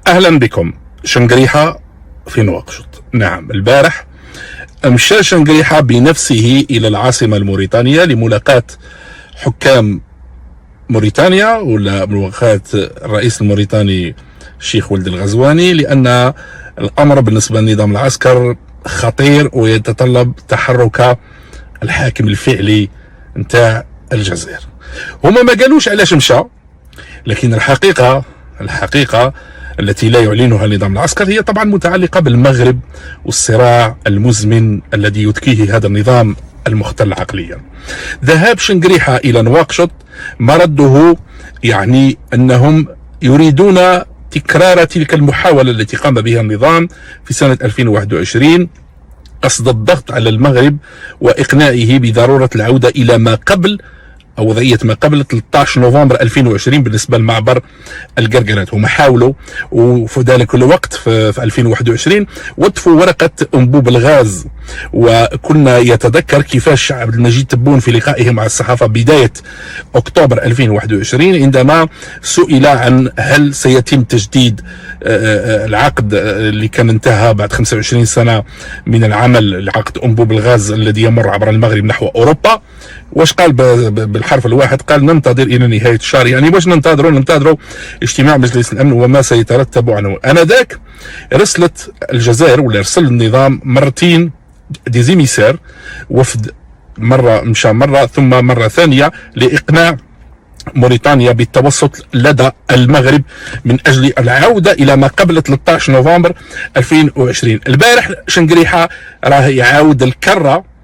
أهلا بكم. شنقريحة في نواكشوط. نعم، البارح مشى شنقريحة بنفسه إلى العاصمة الموريتانية لملاقاة حكام موريتانيا ولا ملاقاة الرئيس الموريتاني الشيخ ولد الغزواني، لأن الأمر بالنسبة للنظام العسكر خطير ويتطلب تحرك الحاكم الفعلي نتاع الجزائر. هما ما قالوش علاش مشى، لكن الحقيقة التي لا يعلنها النظام العسكري هي طبعا متعلقة بالمغرب والصراع المزمن الذي يذكيه هذا النظام المختل عقليا. ذهاب شنقريحة إلى نواكشوط مرده يعني أنهم يريدون تكرار تلك المحاولة التي قام بها النظام في سنة 2021 قصد الضغط على المغرب وإقناعه بضرورة العودة إلى ما قبل أو وضعية ما قبل 13 نوفمبر 2020 بالنسبة لمعبر القرقرات. هم حاولوا وفي ذلك الوقت في 2021 وقفوا ورقة أنبوب الغاز، وكنا يتذكر كيفاش عبد المجيد تبون في لقائه مع الصحافة بداية أكتوبر 2021 عندما سئل عن هل سيتم تجديد العقد اللي كان انتهى بعد 25 سنة من العمل، عقد أنبوب الغاز الذي يمر عبر المغرب نحو أوروبا. واش قال بالحرف الواحد؟ قال ننتظر الى نهايه الشهر. يعني واش ننتظروا اجتماع مجلس الامن وما سيترتب عنه. انذاك رسلت الجزائر ولا رسل النظام مرتين ديزيميسير، وفد مره مشى مره ثم مره ثانيه لاقناع موريتانيا بالتوسط لدى المغرب من اجل العوده الى ما قبل 13 نوفمبر 2020. البارح شنقريحه راه يعاود الكره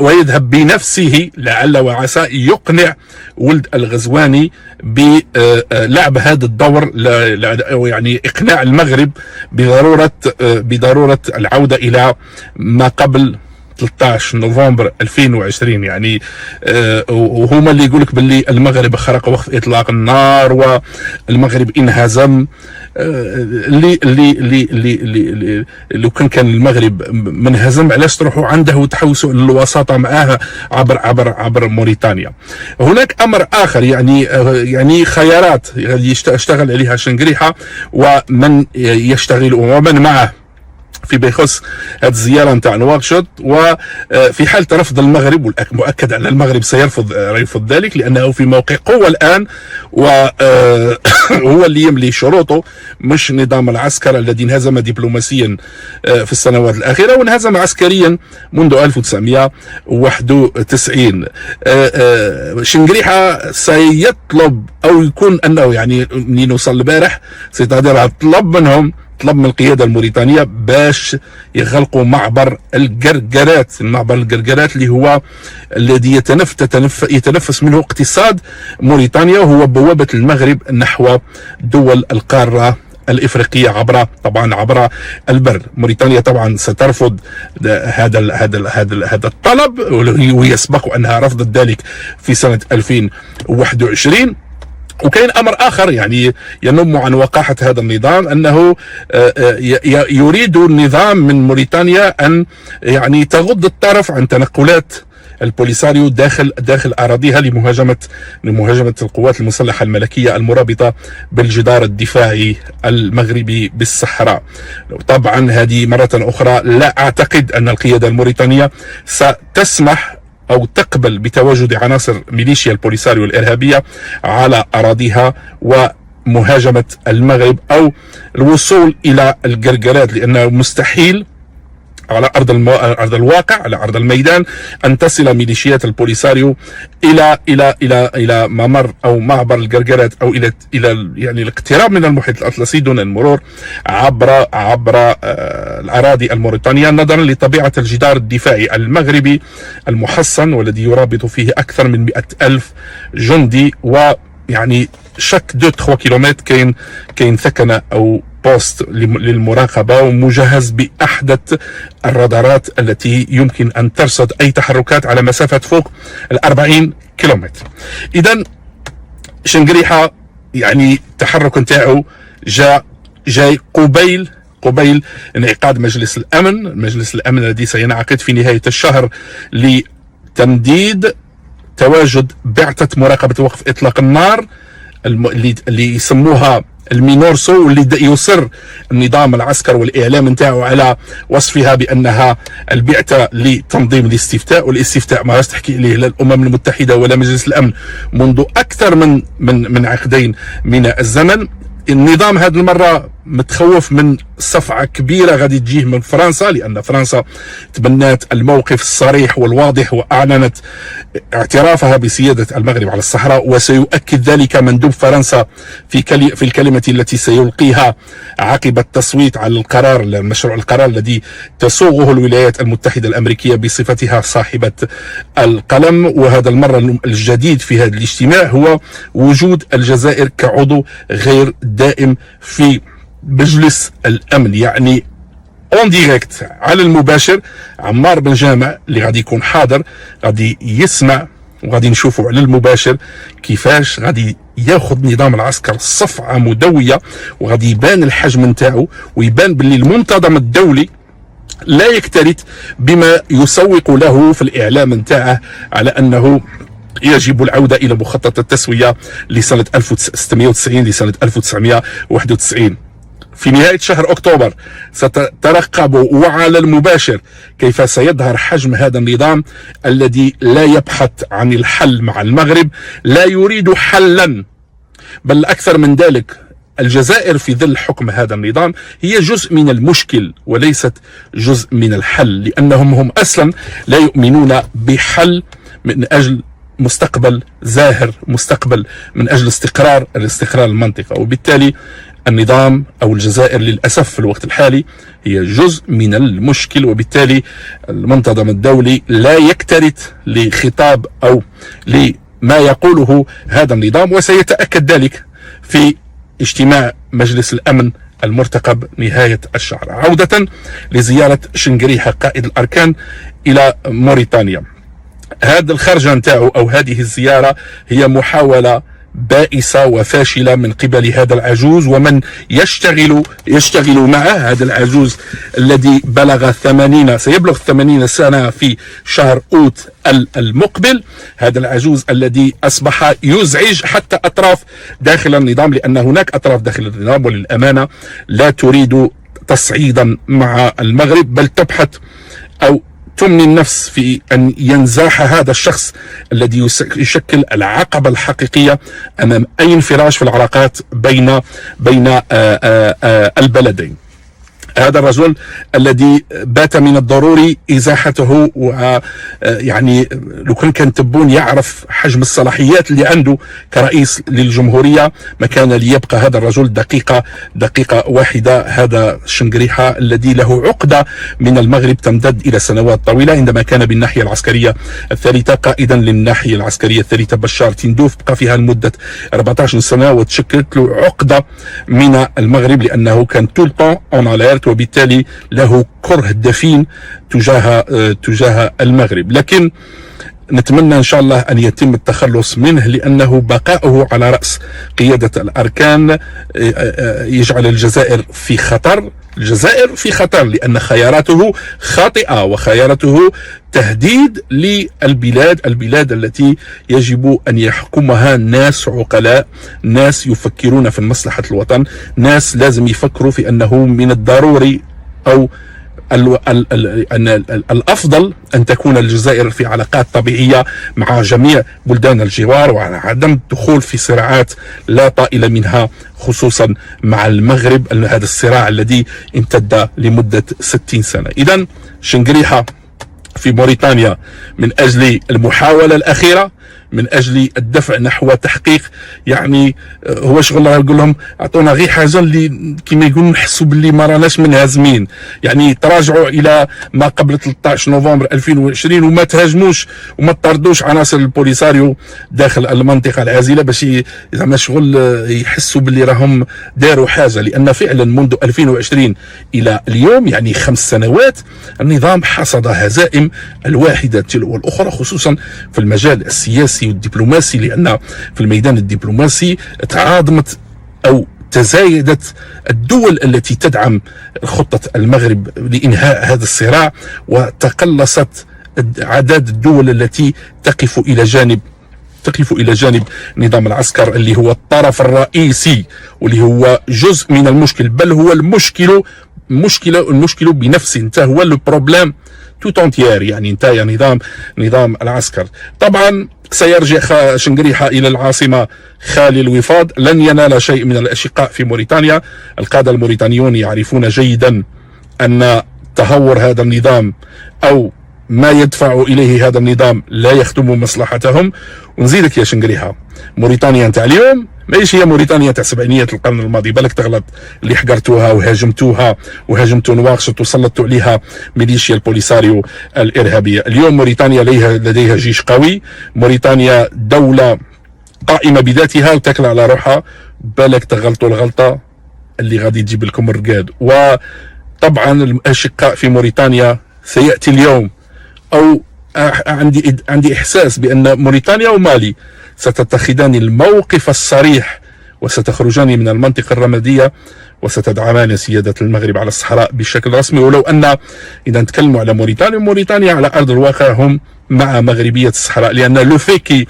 ويذهب بنفسه لعل وعسى يقنع ولد الغزواني بلعب هذا الدور، يعني إقناع المغرب بضرورة العودة إلى ما قبل 13 نوفمبر 2020. يعني وهما اللي يقولك باللي المغرب خرق وقف إطلاق النار والمغرب انهزم. اللي لو كان المغرب منهزم علاش تروحوا عنده وتحوسوا الوساطة معاه عبر موريتانيا. هناك أمر آخر يعني خيارات يشتغل عليها شنقريحة ومن يشتغل ومن معه في بيخص هذه الزيارة نتاع نواكشوط. وفي حالة رفض المغرب، والمؤكد أن المغرب سيرفض ذلك لأنه في موقع قوة الآن وهو اللي يملي شروطه، مش نظام العسكر الذي انهزم دبلوماسيا في السنوات الأخيرة وانهزم عسكريا منذ 1991. شنقريحة سيطلب أو يكون أنه يعني منين وصل البارح طلب من القيادة الموريتانية باش يغلقوا معبر القرقرات اللي هو الذي يتنفس منه اقتصاد موريتانيا، وهو بوابة المغرب نحو دول القارة الإفريقية عبر البر. موريتانيا طبعا سترفض هذا الطلب، ويسبق أنها رفضت ذلك في سنة 2021. وكاين امر اخر يعني ينم عن وقاحة هذا النظام، انه يريد النظام من موريتانيا ان يعني تغض الطرف عن تنقلات البوليساريو داخل اراضيها لمهاجمة القوات المسلحة الملكية المرابطة بالجدار الدفاعي المغربي بالصحراء. طبعا هذه مرة اخرى لا اعتقد ان القيادة الموريتانية ستسمح أو تقبل بتواجد عناصر ميليشيا البوليساريو الإرهابية على أراضيها ومهاجمة المغرب أو الوصول إلى القرقرات، لأنه مستحيل على أرض الواقع، على أرض الميدان، أن تصل ميليشيات البوليساريو إلى ممر أو معبر القرقرات أو إلى يعني الاقتراب من المحيط الأطلسي دون المرور عبر الأراضي الموريتانية، نظرا لطبيعة الجدار الدفاعي المغربي المحصن والذي يرابط فيه أكثر من 100,000 جندي. ويعني شك 2-3 كيلومتر كاين ثكنة أو بوست للمراقبة ومجهز بأحدث الرادارات التي يمكن أن ترصد أي تحركات على مسافة فوق 40 كيلومتر. إذن شنقريحة يعني التحرك نتاعو جاي قبيل انعقاد مجلس الأمن الذي سينعقد في نهاية الشهر لتمديد تواجد بعثة مراقبة وقف إطلاق النار اللي يسموها المينورسو واللي يصر النظام العسكري والإعلام نتاعو على وصفها بأنها البعثة لتنظيم الاستفتاء، والاستفتاء ما تحكي عليه لا الأمم المتحدة ولا مجلس الأمن منذ أكثر من عقدين من الزمن. النظام هذه المرة متخوف من صفعة كبيرة غادي تجيه من فرنسا، لأن فرنسا تبنات الموقف الصريح والواضح وأعلنت اعترافها بسيادة المغرب على الصحراء، وسيؤكد ذلك مندوب فرنسا في الكلمة التي سيلقيها عقب التصويت على القرار، مشروع القرار الذي تسوغه الولايات المتحدة الأمريكية بصفتها صاحبة القلم. وهذا المرة الجديد في هذا الاجتماع هو وجود الجزائر كعضو غير دائم في مجلس الأمن، يعني اون ديريكت على المباشر. عمار بن جامع اللي غادي يكون حاضر غادي يسمع، وغادي نشوفوا على المباشر كيفاش غادي ياخذ نظام العسكر صفعة مدوية، وغادي يبان الحجم نتاعو، ويبان باللي المنتظم الدولي لا يكترث بما يسوق له في الإعلام نتاعه على أنه يجب العودة إلى مخطط التسوية لسنة 1690 لسنة 1991. في نهاية شهر أكتوبر ستترقب وعلى المباشر كيف سيظهر حجم هذا النظام الذي لا يبحث عن الحل مع المغرب، لا يريد حلا، بل أكثر من ذلك. الجزائر في ظل حكم هذا النظام هي جزء من المشكل وليست جزء من الحل، لأنهم هم أصلا لا يؤمنون بحل من أجل مستقبل زاهر، مستقبل من أجل الاستقرار المنطقة. وبالتالي النظام أو الجزائر للأسف في الوقت الحالي هي جزء من المشكل، وبالتالي المنتظم الدولي لا يكترث لخطاب أو لما يقوله هذا النظام، وسيتأكد ذلك في اجتماع مجلس الأمن المرتقب نهاية الشهر. عودة لزيارة شنقريحة قائد الأركان إلى موريتانيا، هذا الخرجة نتاعو أو هذه الزيارة هي محاولة بائسة وفاشلة من قبل هذا العجوز ومن يشتغل معه. هذا العجوز الذي سيبلغ 80 سنة في شهر أوت المقبل، هذا العجوز الذي أصبح يزعج حتى أطراف داخل النظام، لأن هناك أطراف داخل النظام وللأمانة لا تريد تصعيدا مع المغرب، بل تبحث أو تمني النفس في أن ينزاح هذا الشخص الذي يشكل العقبة الحقيقية أمام أي انفراج في العلاقات بين البلدين. هذا الرجل الذي بات من الضروري إزاحته، ويعني لو كان تبون يعرف حجم الصلاحيات اللي عنده كرئيس للجمهورية ما كان ليبقى هذا الرجل دقيقة واحدة. هذا شنقريحة الذي له عقدة من المغرب تمتد إلى سنوات طويلة، عندما كان بالناحية العسكرية الثالثة قائدا للناحية العسكرية الثالثة بشار تندوف، بقى فيها لمدة 14 سنة وتشكلت له عقدة من المغرب، لأنه كان طول طون اون اليرت، وبالتالي له كره دفين تجاه المغرب. لكن نتمنى إن شاء الله أن يتم التخلص منه، لأنه بقاؤه على رأس قيادة الأركان يجعل الجزائر في خطر، لأن خياراته خاطئة، وخياراته تهديد البلاد التي يجب أن يحكمها ناس عقلاء، ناس يفكرون في مصلحة الوطن، ناس لازم يفكروا في أنه من الضروري أو الأفضل أن تكون الجزائر في علاقات طبيعية مع جميع بلدان الجوار، وعلى عدم الدخول في صراعات لا طائل منها، خصوصا مع المغرب، هذا الصراع الذي امتد لمدة 60 سنة. إذن شنقريحة في موريتانيا من أجل المحاولة الأخيرة، من أجل الدفع نحو تحقيق، يعني هو شغل يقول لهم أعطونا غير حاجة اللي كما يقولوا نحسوا باللي ما راناش منهزمين، يعني تراجعوا إلى ما قبل 13 نوفمبر 2020 وما تهاجموش وما تطردوش عناصر البوليساريو داخل المنطقة العازلة باش زعما شغل يحسوا باللي راهم داروا حاجة. لأن فعلا منذ 2020 إلى اليوم يعني 5 سنوات النظام حصد هزائم الواحدة تلو الأخرى، خصوصا في المجال السياسي والدبلوماسي، لأن في الميدان الدبلوماسي تعاظمت أو تزايدت الدول التي تدعم خطة المغرب لإنهاء هذا الصراع، وتقلصت عدد الدول التي تقف إلى جانب تقف إلى جانب نظام العسكر اللي هو الطرف الرئيسي واللي هو جزء من المشكل، بل هو المشكل بنفسه. انت هو لو بروبليم توت انتيير، يعني انت نظام العسكر. طبعا سيرجع شنقريحة إلى العاصمة خالي الوفاض، لن ينال شيء من الأشقاء في موريتانيا. القادة الموريتانيون يعرفون جيدا أن تهور هذا النظام أو ما يدفع إليه هذا النظام لا يخدم مصلحتهم. ونزيدك يا شنقريحة، موريتانيا نتاع اليوم ماشي هي موريتانيا تاع سبعينيات القرن الماضي. بالك تغلط اللي حقرتوها وهاجمتوا نواكشوط وسلطتوا عليها ميليشيا البوليساريو الإرهابية. اليوم موريتانيا لديها جيش قوي، موريتانيا دولة قائمة بذاتها وتاكل على روحها. بالك تغلطوا الغلطة اللي غادي تجيب لكم الرقاد. وطبعا الأشقاء في موريتانيا سيأتي اليوم، أو عندي إحساس بأن موريتانيا ومالي ستتخذان الموقف الصريح وستخرجان من المنطقة الرمادية وستدعمان سيادة المغرب على الصحراء بشكل رسمي. ولو أن إذا نتكلموا على موريتانيا على أرض الواقع هم مع مغربية الصحراء، لأن لو فيكي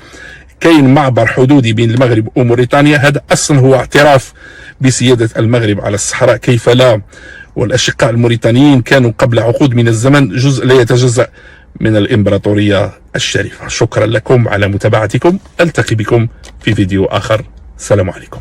كاين معبر حدودي بين المغرب وموريتانيا، هذا أصلا هو اعتراف بسيادة المغرب على الصحراء، كيف لا؟ والأشقاء الموريتانيين كانوا قبل عقود من الزمن جزء لا يتجزأ من الإمبراطورية الشريفة. شكرا لكم على متابعتكم، ألتقي بكم في فيديو آخر. السلام عليكم.